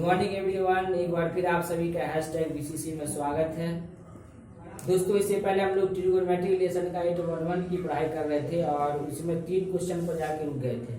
Morning everyone, एक बार फिर आप सभी का हैशटैग बीसीसी में स्वागत है। दोस्तों, इससे पहले हम लोग ट्रिगोनोमेट्री रिलेशन का 811 की पढ़ाई कर रहे थे और उसमें 3 क्वेश्चन पर जाके रुक गए थे।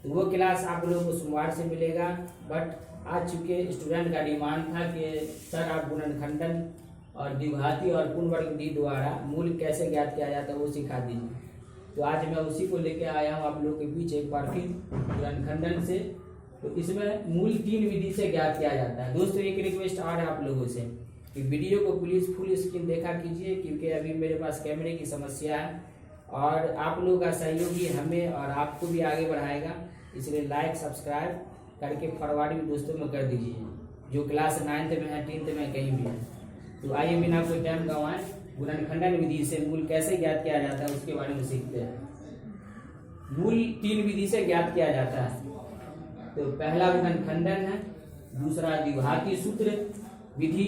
तो वो क्लास आप लोगों को सोमवार से मिलेगा। बट आज चूंकि स्टूडेंट का डिमांड था कि सर आप गुणनखंडन और द्विघाती और पूर्णवर्ग विधि द्वारा मूल कैसे ज्ञात किया जाता है वो सिखा दीजिए। तो आज मैं उसी को लेके आया हूँ आप लोगों के बीच एक बार फिर गुणनखंडन से। तो इसमें मूल 3 विधि से ज्ञात किया जाता है। दोस्तों, एक रिक्वेस्ट और है आप लोगों से कि वीडियो को प्लीज़ फुल स्क्रीन देखा कीजिए, क्योंकि अभी मेरे पास कैमरे की समस्या है और आप लोगों का सहयोग ही हमें और आपको भी आगे बढ़ाएगा। इसलिए लाइक सब्सक्राइब करके फॉरवर्ड भी दोस्तों में कर दीजिए, जो क्लास 9th में है, 10th में कहीं भी है। तो आइए बिना कोई टाइम गंवाए गुणनखंडन विधि से मूल कैसे ज्ञात किया जाता है उसके बारे में सीखते हैं। मूल 3 विधि से ज्ञात किया जाता है। तो पहला गुणनखंडन है, दूसरा द्विघाती सूत्र विधि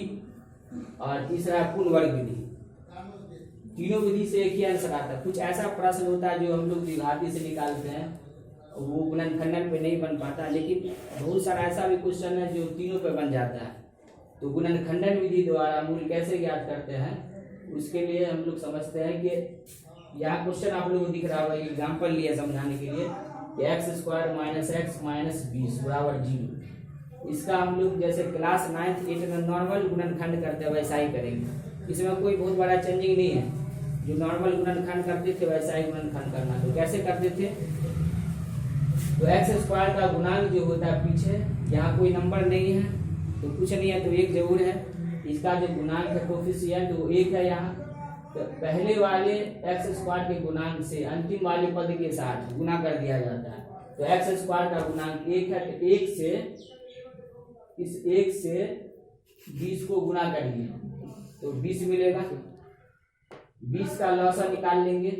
और तीसरा पूर्णवर्ग विधि। तीनों विधि से एक ही आंसर आता है। कुछ ऐसा प्रश्न होता है जो हम लोग द्विघाती से निकालते हैं, वो गुणनखंडन पे नहीं बन पाता, लेकिन बहुत सारा ऐसा भी क्वेश्चन है जो तीनों पे बन जाता है। तो गुणनखंडन विधि द्वारा मूल कैसे ज्ञात करते हैं उसके लिए हम लोग समझते हैं कि यहाँ क्वेश्चन आप लोगों को दिख रहा होगा, एग्जाम्पल लिया समझाने के लिए कि x² - x - 20 = 0। इसका हम लोग जैसे क्लास 9th 8th में नॉर्मल गुणनखंड करते हैं वैसा ही करेंगे। इसमें कोई बहुत बड़ा चेंजिंग नहीं है। जो नॉर्मल गुणनखंड करते थे वैसा ही गुणनखंड करना। तो कैसे करते थे? तो x² का गुणांक जो होता है पीछे, यहाँ कोई नंबर नहीं है तो कुछ नहीं है, तो 1 जरूर है। इसका जो गुणांक है कोफिशिएंट वो 1 है यहाँ। तो पहले वाले x² के गुणांक से अंतिम वाले पद के साथ गुना कर दिया जाता है। तो x² का गुणांक 1 है, तो 1 से 20 को गुना करिए तो 20 मिलेगा। 20 का लॉसा निकाल लेंगे।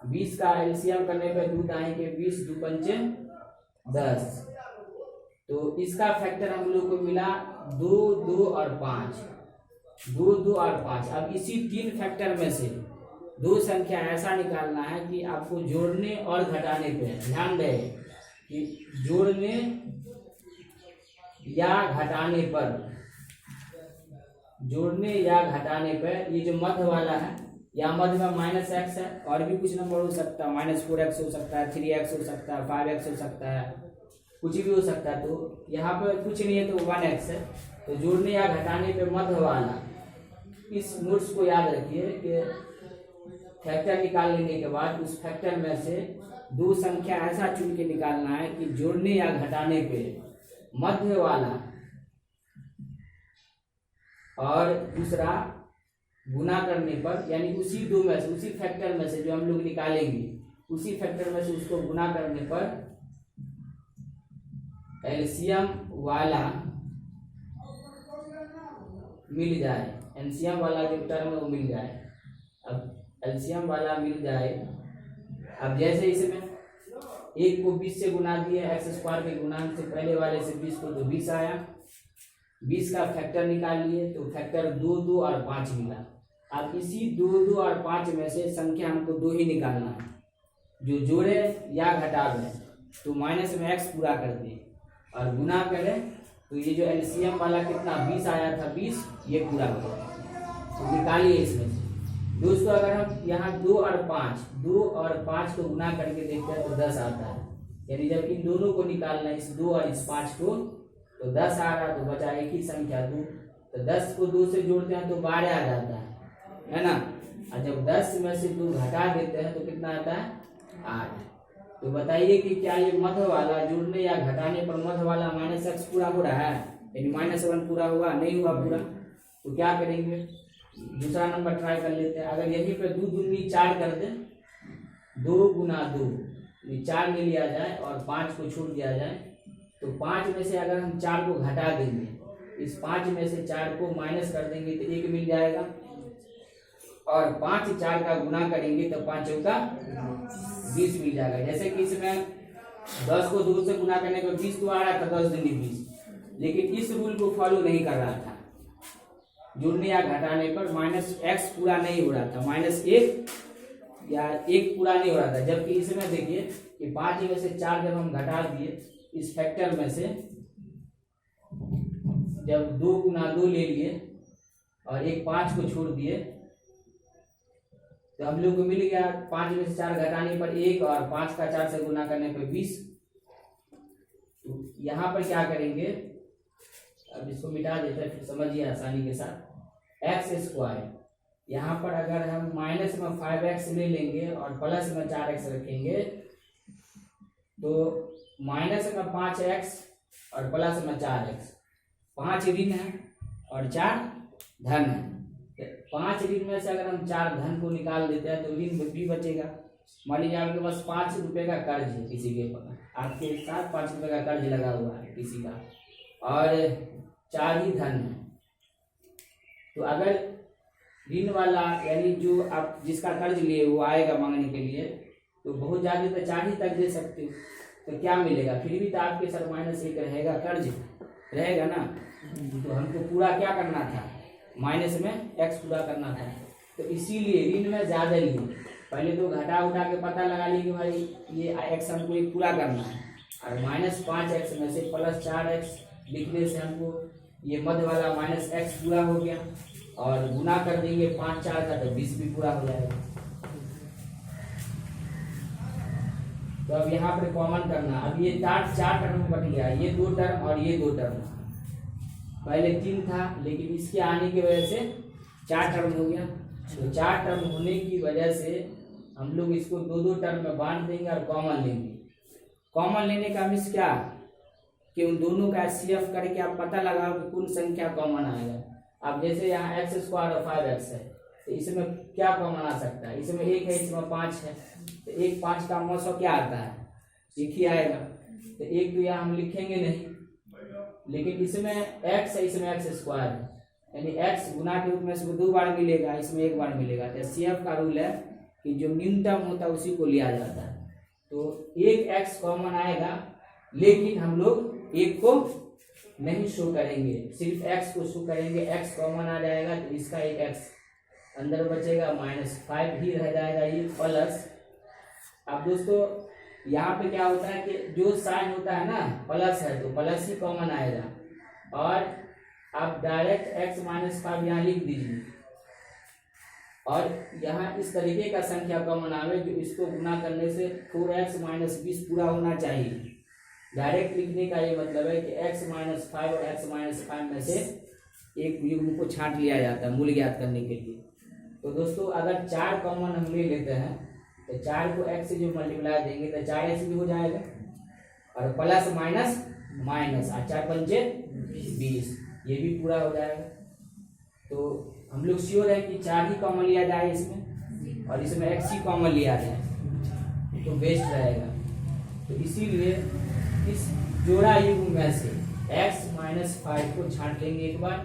20 का एलसीएम करने पे 2 आएंगे, 20 2 पंचे 10। तो इसका फैक्टर हम लोग को मिला 2 2 और 5। 2 2 और 5। अब इसी 3 फैक्टर में से 2 संख्या ऐसा निकालना है कि आपको जोड़ने और घटाने पे ध्यान दें कि जोड़ने या घटाने पर ये जो मध्य वाला है, या मध्य में -x है, और भी कुछ नंबर हो सकता है, -4x हो सकता है, 3x हो सकता है, 5x हो सकता है, कुछ भी हो सकता है। तो यहाँ पर कुछ नहीं है तो 1x है। तो जोड़ने या घटाने पे मध्य वाला, इस नोट्स को याद रखिए कि फैक्टर निकाल लेने के बाद उस फैक्टर में से 2 संख्या ऐसा चुन के निकालना है कि जोड़ने या घटाने पे मध्य वाला और दूसरा गुना करने पर, यानी उसी 2 में से, उसी फैक्टर में से जो हम लोग निकालेंगे, उसी फैक्टर में से उसको गुना करने पर एलसीएम वाला मिल जाए। एलसीएम वाला जो टर्म है वो मिल जाए। अब एलसीएम वाला मिल जाए। अब जैसे इसमें 1 को 20 से गुना दिए, x² के गुणांक से पहले वाले से 20 को, तो 20 आया। 20 का फैक्टर निकाल लिए तो फैक्टर 2 2 और 5 मिला। अब इसी 2 2 और 5 में से संख्या हमको 2 ही निकालना है, जो जोड़े या घटावे। तो माइनस में x पूरा कर दिए और गुना करें तो ये जो एलसीएम वाला कितना 20 आया था, 20 ये पूरा हो गया। तो निकालिए इसमें से। दोस्तों, अगर हम यहाँ 2 और 5 को गुना करके देखते हैं तो 10 आता है। यानी जब इन दोनों को निकालना है, इस 2 और इस 5 को, तो 10 आ रहा, तो बचा एक ही संख्या 2। तो 10 को 2 से जोड़ते हैं तो 12 आ जाता है ना। और जब 10 में से 2 घटा देते हैं तो कितना आता है? 8। तो बताइए कि क्या ये मध्य वाला जोड़ने या घटाने पर मध्य वाला -x पूरा हो रहा है, यानी -1 पूरा हुआ? नहीं हुआ पूरा। तो क्या करेंगे? दूसरा नंबर ट्राई कर लेते हैं। अगर यहीं पे 2 दूनी 4 कर दे, 2 गुना 2 4 में लिया जाए और 5 को छोड़ दिया जाए, तो 5 में से अगर हम 4 को घटा देंगे, इस 5 में से 4 को माइनस कर देंगे तो 1 मिल जाएगा, और 5 4 का गुना करेंगे तो 5 चौका 20 मिल जाएगा। जैसे कि इसमें 10 को 2 से गुना करने पर 20 तो आ रहा था, 10 दूनी 20, लेकिन इस रूल को फॉलो नहीं कर रहा था। जोड़ने या घटाने पर -x पूरा नहीं हो रहा था, -1 या 1 पूरा नहीं हो रहा था। जबकि इसमें देखिए कि 5 में से 4 जब हम घटा दिए इस फैक्टर में से, जब 2 गुना 2 ले लिए और एक 5 को छोड़ दिए तो हम लोग को मिल गया 5 में से 4 घटाने पर 1 और 5 का 4 से गुना करने पर 20। तो यहाँ पर क्या करेंगे, अब इसको मिटा देते हैं फिर समझिए आसानी के साथ। एक्स स्क्वायर, यहाँ पर अगर हम माइनस में 5x ले लेंगे और प्लस में 4x रखेंगे तो माइनस में 5x और प्लस में 4x, 5 ऋण है और 4 धन है। 5 ऋण में से अगर हम 4 धन को निकाल देते हैं तो ऋण भी बचेगा। मान लीजिए आपके पास 5 रुपए का कर्ज है, किसी के पास आपके साथ 5 रुपए का कर्ज लगा हुआ है किसी का, और 4 ही धन है। तो अगर ऋण वाला यानी जो आप जिसका कर्ज लिए वो आएगा मांगने के लिए तो बहुत ज़्यादा तो 4 ही तक दे सकते हो, तो क्या मिलेगा, फिर भी तो आपके सर -1 रहेगा, कर्ज रहेगा ना। तो हमको पूरा क्या करना था, माइनस में x पूरा करना था। तो इसीलिए ऋण में ज़्यादा लिए, पहले तो घटा उठा के पता लगा ली कि भाई ये x हमको एक पूरा करना है, और -5x में से +4x लिखने से हमको ये मध्य वाला -x पूरा हो गया, और गुना कर देंगे 5 4 का तो 20 भी पूरा हो जाएगा। तो अब यहाँ पर कॉमन करना, अब ये 4 टर्म में बट गया, ये 2 टर्म और ये 2 टर्म, पहले 3 था लेकिन इसके आने की वजह से 4 टर्म हो गया। तो 4 टर्म होने की वजह से हम लोग इसको 2 टर्म में बांट देंगे और कॉमन लेंगे। कॉमन लेने का मीन्स क्या कि उन दोनों का HCF करके आप पता लगाओ कि कौन संख्या कॉमन आएगा। अब जैसे यहाँ x स्क्वायर और 5x है तो इसमें क्या कॉमन आ सकता है, इसमें 1 है, इसमें 5 है, तो 1 5 का मौसम क्या आता है, 1 ही आएगा। तो 1 तो यहाँ हम लिखेंगे नहीं, लेकिन इसमें x है, इसमें x स्क्वायर है, यानी x गुना के रूप में इसको 2 बार मिलेगा, इसमें 1 बार मिलेगा। तो HCF का रूल है कि जो न्यूनतम होता है उसी को लिया जाता है। तो एक x कॉमन आएगा, लेकिन हम लोग 1 को नहीं शो करेंगे, सिर्फ x को शो करेंगे। x कॉमन आ जाएगा तो इसका एक x अंदर बचेगा, -5 भी रह जाएगा ये प्लस। अब दोस्तों यहाँ पे क्या होता है कि जो साइन होता है ना प्लस है तो प्लस ही कॉमन आएगा, और आप डायरेक्ट x -5 यहाँ लिख दीजिए, और यहाँ इस तरीके का संख्या कॉमन आवे जो इसको गुना करने से 4x - 20 पूरा होना चाहिए। डायरेक्ट लिखने का ये मतलब है कि x -5 और x -5 में से एक युग्म को छांट लिया जाता है मूल्य ज्ञात करने के लिए। तो दोस्तों अगर 4 कॉमन हम ले लेते हैं तो 4 को x से जो मल्टीप्लाई देंगे तो 4x भी हो जाएगा, और प्लस माइनस 4 पंचे 20, ये भी पूरा हो जाएगा। तो हम लोग श्योर है कि 4 ही कॉमन लिया जाए इसमें, और इसमें x ही कॉमन लिया जाए तो बेस्ट रहेगा। तो इसीलिए इस जोड़ा युग्म में से x -5 को छांट लेंगे एक बार,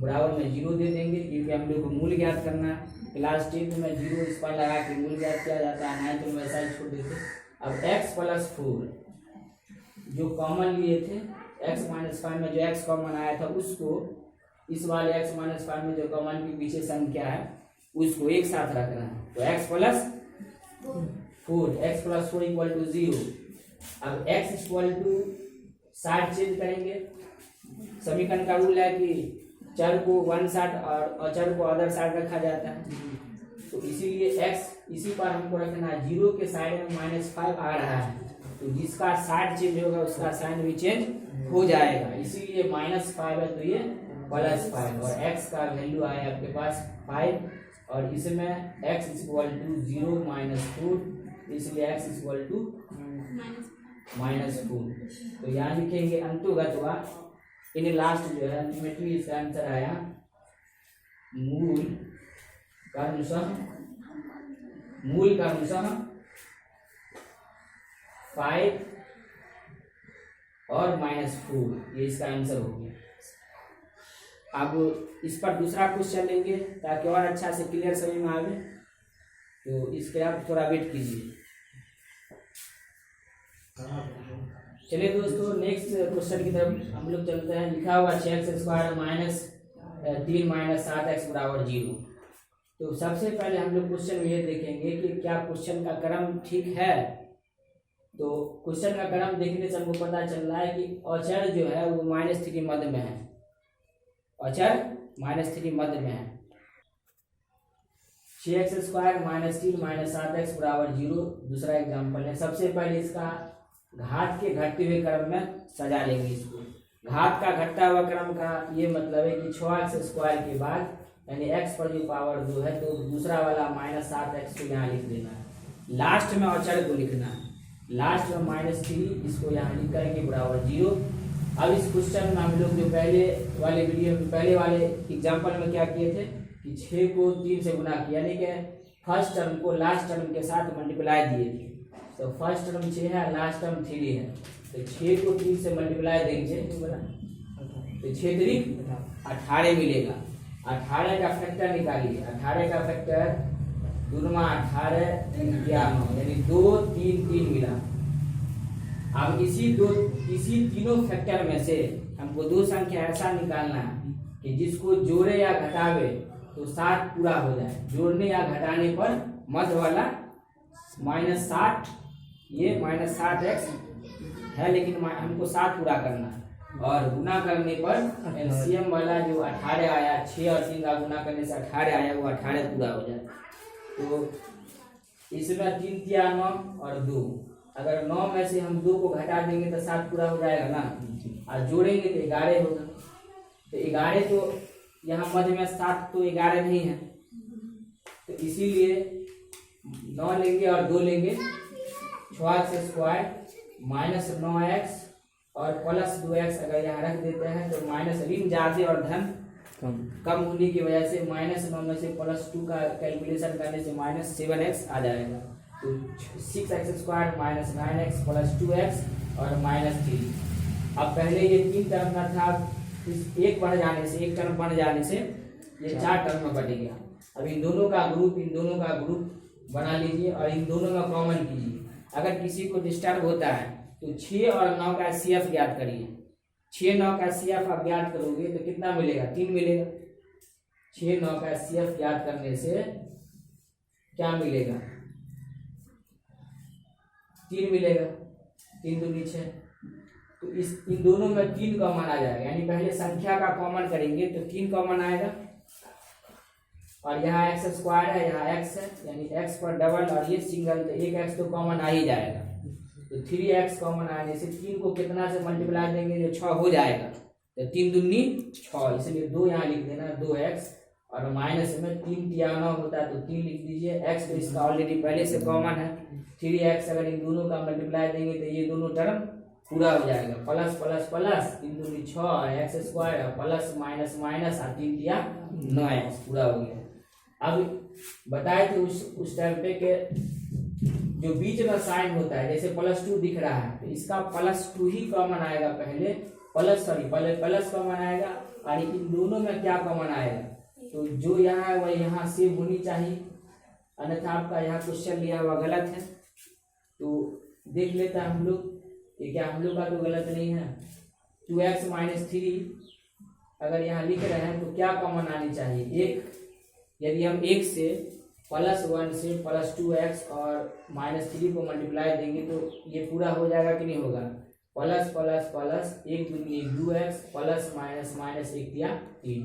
बराबर में 0 दे देंगे, क्योंकि हम लोग को मूल्य ज्ञात करना है। क्लास 10 में 0 इस पर लगा के मूल्य ज्ञात किया जाता है, 9 में ऐसा ही छोड़ देते। अब x + 4 जो कॉमन लिए थे, x -5 में जो x कॉमन आया था उसको इस वाले x -5 में जो कॉमन के पीछे संख्या है उसको एक साथ रखना है। तो x + 4 = 0। अब x = 60 चेंज करेंगे। समीकरण का रूल है कि चर को 1 साइड और अचर को अदर साइड रखा जाता है, तो इसीलिए x इसी पर हमको रखना है। 0 के साइड में -5 आ रहा है, तो जिसका साइड चेंज होगा उसका साइन भी चेंज हो जाएगा, इसीलिए -5 है तो ये +5, और x का वैल्यू आया आपके पास 5, और इसमें x = 0 -4, इसलिए x = -4। तो यहाँ लिखेंगे अंतोगतवा इन लास्ट जो है अल्टीमेटली इसका आंसर आया मूल क्रमशः 5 और -4, ये इसका आंसर हो गया। अब इस पर दूसरा क्वेश्चन लेंगे ताकि और अच्छा से क्लियर समझ में आवे, तो इसके आप थोड़ा वेट कीजिए। चलिए दोस्तों नेक्स्ट क्वेश्चन की तरफ हम लोग चलते हैं। लिखा हुआ 6x² -3 - 7x = 0। तो सबसे पहले हम लोग क्वेश्चन में ये देखेंगे कि क्या क्वेश्चन का क्रम ठीक है। तो क्वेश्चन का क्रम देखने से हमको पता चल रहा है कि अचर जो है वो -3 के मध्य में है, अचर -3 मध्य में है। 6x² -3 -7x बराबर 0 दूसरा एग्जाम्पल है। सबसे पहले इसका घात के घटते हुए क्रम में सजा लेंगे इसको। घात का घटता हुआ क्रम का ये मतलब है कि 6x² के बाद यानी x पर जो पावर 2 है तो दूसरा वाला -7x को यहाँ लिख देना है। लास्ट में अचर को लिखना है, लास्ट में -3 इसको यहाँ लिख करके बराबर 0। अब इस क्वेश्चन में हम लोग जो पहले वाले पहले वाले एग्जाम्पल में क्या किए थे कि 6 को 3 से गुना किया, यानी कि फर्स्ट टर्म को लास्ट टर्म के साथ मल्टीप्लाई दिए थे। तो फर्स्ट टर्म 6 है, लास्ट टर्म 3 है, तो 6 को 3 से मल्टीप्लाई देंगे तो 6 3 18 मिलेगा। 18 का फैक्टर निकालिए, 18 का फैक्टर दूरमा 18 यानी 2 3 3 मिला। अब इसी तीनों फैक्टर में से हमको दो संख्या ऐसा निकालना है कि जिसको जोड़े या घटावे तो 7 पूरा हो जाए। जोड़ने या घटाने पर मध्य वाला -7, ये -7x है लेकिन हमको 7 पूरा करना है, और गुना करने पर एलसीएम वाला जो 18 आया, 6 और 3 का गुना करने से 18 आया, वो 18 पूरा हो जाए। तो इसमें 3 तिया 9 और 2, अगर 9 में से हम 2 को घटा देंगे तो 7 पूरा हो जाएगा ना, और जोड़ेंगे तो 11 होगा। तो 11 तो यहाँ मध्य में 7 तो 11 नहीं है, तो इसीलिए 9 लेंगे और 2 लेंगे, 6x² -9x और +2x अगर यहाँ रख देते हैं तो माइनस ऋण ज्यादा और धन कम होने की वजह से -9 में से +2 का कैलकुलेशन करने से -7x आ जाएगा। तो 6x² -9x +2x और -3। अब पहले ये 3 टर्म का था, एक टर्म बढ़ जाने से ये 4 टर्म में बढ़ गया। अब इन दोनों का ग्रुप बना लीजिए और इन दोनों में कॉमन कीजिए। अगर किसी को डिस्टर्ब होता है तो 6 और 9 का CF ज्ञात करिए। 6 9 का CF आप ज्ञात करोगे तो कितना मिलेगा? 3 मिलेगा। 6 9 का CF ज्ञात करने से क्या मिलेगा? 3 मिलेगा। 3 दूनी 6। तो इन दोनों में 3 कॉमन आ जाएगा, यानी पहले संख्या का कॉमन करेंगे तो 3 कॉमन आएगा, और यहाँ x² है, यहाँ x है, यानी x पर डबल और ये सिंगल, तो एक x तो कॉमन आ ही जाएगा। तो 3x कॉमन आने से 3 को कितना से मल्टीप्लाई देंगे जो 6 हो जाएगा, तो 3 दूनी 6, इसलिए 2 यहाँ लिख देना 2x, और माइनस में 3 तिया 9 होता है तो 3 लिख दीजिए। x तो इसका ऑलरेडी पहले से कॉमन है, 3x अगर इन दोनों का मल्टीप्लाई देंगे तो ये दोनों टर्म पूरा हो जाएगा, प्लस प्लस प्लस 3 दूनी 6 x² प्लस माइनस माइनस और 3 तिया 9x पूरा हो गया। अब बताए थे उस टाइम पे के जो बीच में साइन होता है, जैसे +2 दिख रहा है तो इसका +2 ही कॉमन आएगा, पहले प्लस कॉमन आएगा, और इन दोनों में क्या कॉमन आएगा, तो जो यहाँ है वह यहाँ सेव होनी चाहिए, अन्यथा आपका यहाँ क्वेश्चन लिया हुआ गलत है। तो देख लेता हम लोग, ये क्या हम लोग का तो गलत नहीं है। 2x - 3 अगर यहाँ लिख रहे हैं तो क्या कॉमन आनी चाहिए? 1। यदि हम 1 से +1 से +2x और -3 को मल्टीप्लाई देंगे तो ये पूरा हो जाएगा कि नहीं होगा? प्लस प्लस प्लस 1 दूनी 2x प्लस माइनस माइनस 1 तिया 3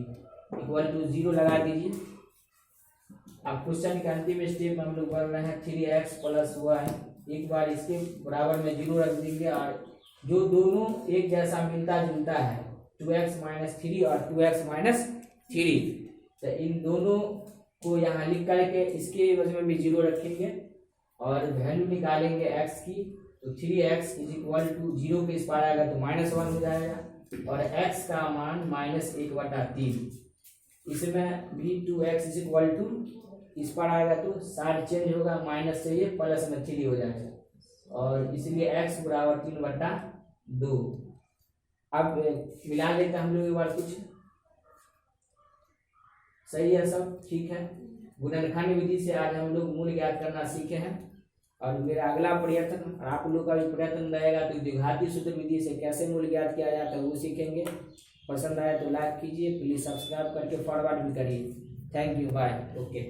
इक्वल टू 0 लगा दीजिए। अब क्वेश्चन के अंतिम स्टेप में हम लोग बढ़ रहे हैं 3x + 1, एक बार इसके बराबर में 0 रख देंगे, और जो दोनों एक जैसा मिलता जुलता है 2x - 3 और 2x - 3, तो इन दोनों को यहाँ लिख करके इसके वजह में भी 0 रखेंगे और वैल्यू निकालेंगे x की, तो 3x = 0 के इस पार आएगा तो -1 हो जाएगा, और x का मान -1/3। इसमें भी 2x = इस पर आएगा तो साइड चेंज होगा, माइनस से ये प्लस में 3 हो जाएगा, और इसलिए x = 3/2। अब मिला लेते हैं हम लोग एक बार, कुछ सही है, सब ठीक है। गुणनखंड विधि से आज हम लोग मूल ज्ञात करना सीखे हैं, और मेरा अगला प्रयत्न और आप लोग का भी प्रयत्न रहेगा तो द्विघाती सूत्र विधि से कैसे मूल ज्ञात किया जाता है वो सीखेंगे। पसंद आए तो लाइक कीजिए, प्लीज सब्सक्राइब करके फॉरवर्ड भी करिए। Thank you, bye, okay.